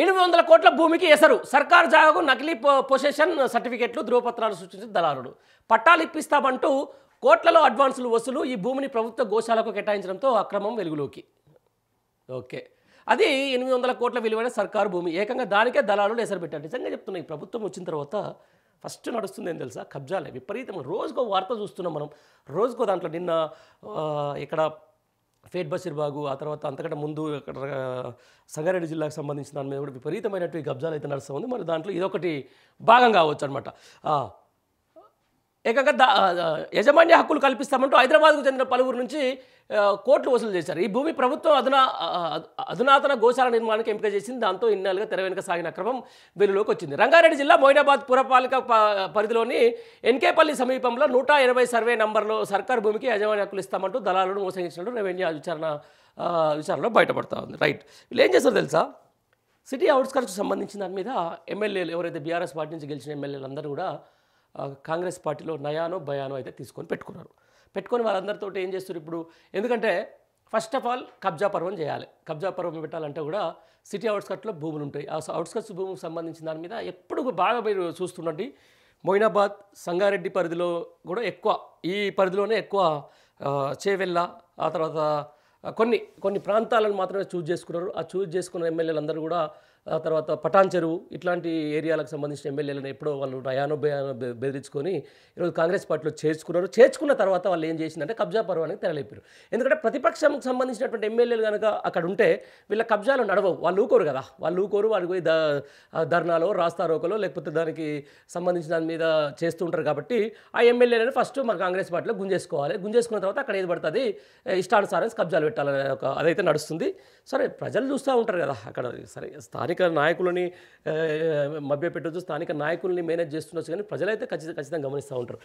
800 కోట్ల భూమికి ఎసరు సర్కారు జాగాకు నకిలీ పొసెషన్ సర్టిఫికెట్లు ధృవపత్రాలు సృష్టించిన దళారుడు పట్టాలు ఇప్పిస్తామంటూ కోట్లలో అడ్వాన్సులు వసూలు ఈ భూమిని ప్రభుత్వ గోశాలకు కేటాయించడంతో అక్రమం వెలుగులోకి ఓకే అది 800 కోట్ల విలువైన సర్కారు భూమి ఏకంగా దానికే దళారులు ఎసరు పెట్టారు నిజంగా చెప్తున్నా ఈ ప్రభుత్వం వచ్చిన తర్వాత ఫస్ట్ నడుస్తుంది ఏం తెలుసా కబ్జాలే విపరీతంగా రోజుకో వార్త చూస్తున్నాం మనం రోజుకో దాంట్లో నిన్న ఇక్కడ ఫేట్ బషీర్బాగు ఆ తర్వాత అంతకంటే ముందు ఇక్కడ సంగారెడ్డి జిల్లాకు సంబంధించిన దాని మీద కూడా విపరీతమైనటువంటి కబ్జాలు అయితే నడుస్తూ ఉంది మరి దాంట్లో ఇదొకటి భాగం కావచ్చు అనమాట ఏకంగా యజమాన్య హక్కులు కల్పిస్తామంటూ హైదరాబాద్కు చెందిన పలువురు నుంచి కోట్లు వసూలు చేశారు ఈ భూమి ప్రభుత్వం అధునాతన గోశాల నిర్మాణానికి ఎంపిక చేసింది దాంతో ఇన్నాళ్ళుగా తెర వెనుక సాగిన క్రమం వెలుగులోకి వచ్చింది రంగారెడ్డి జిల్లా మొయినాబాద్ పురపాలిక పరిధిలోని ఎన్కేపల్లి సమీపంలో 180 సర్వే నంబర్లో సర్కారు భూమికి యజమాన్య హక్కులు ఇస్తామంటూ దళాలను మోసగించినట్టు రెవెన్యూ విచారణలో బయటపడతా ఉంది రైట్ వీళ్ళు ఏం చేస్తారు తెలుసా సిటీ అవుట్స్కట్స్కి సంబంధించిన దాని మీద ఎమ్మెల్యేలు ఎవరైతే బీఆర్ఎస్ పార్టీ నుంచి గెలిచిన ఎమ్మెల్యేలు అందరూ కూడా కాంగ్రెస్ పార్టీలో నయానో భయానో అయితే పెట్టుకొని వాళ్ళందరితో ఏం చేస్తారు ఇప్పుడు ఎందుకంటే ఫస్ట్ ఆఫ్ ఆల్ కబ్జా పర్వం చేయాలి కబ్జా పర్వం పెట్టాలంటే కూడా సిటీ అవుట్స్కట్లో భూములు ఉంటాయి ఆ అవుట్స్కట్స్ భూమికి సంబంధించిన దాని మీద ఎప్పుడు బాగా మీరు చూస్తున్నట్టు మొయినాబాద్ సంగారెడ్డి పరిధిలో కూడా ఎక్కువ ఈ పరిధిలోనే ఎక్కువ చేవెళ్ళ ఆ తర్వాత కొన్ని ప్రాంతాలను మాత్రమే చూజ్ చేసుకున్నారు ఆ చూజ్ చేసుకున్న ఎమ్మెల్యేలు అందరూ కూడా ఆ తర్వాత పటాన్ చెరువు ఇట్లాంటి ఏరియాలకు సంబంధించిన ఎమ్మెల్యేలను ఎప్పుడో వాళ్ళు నయానో బెదిరించుకొని ఈరోజు కాంగ్రెస్ పార్టీలో చేర్చుకున్న తర్వాత వాళ్ళు ఏం చేసిందంటే కబ్జా పర్వానికి తెరలేపారు ఎందుకంటే ప్రతిపక్షంకి సంబంధించినటువంటి ఎమ్మెల్యేలు కనుక అక్కడ ఉంటే వీళ్ళ కబ్జాలు నడవవు వాళ్ళు ఊకోరు కదా వాళ్ళు ఊకోరు వాడికి పోయి ధర్నాలో రాస్తారోకలో లేకపోతే దానికి సంబంధించిన దాని మీద చేస్తూ ఉంటారు కాబట్టి ఆ ఎమ్మెల్యేలను ఫస్ట్ మన కాంగ్రెస్ పార్టీలో గుంజేసుకున్న తర్వాత అక్కడ ఏది పడుతుంది ఇష్టానుసారం కబ్జాలు పెట్టాలనే ఒక అదైతే నడుస్తుంది సరే ప్రజలు చూస్తూ ఉంటారు కదా అక్కడ సరే స్థానిక నాయకులని మభ్యపెట్టొచ్చు స్థానిక నాయకుల్ని మేనేజ్ చేస్తుండొచ్చు కానీ ప్రజలైతే ఖచ్చితంగా గమనిస్తూ ఉంటారు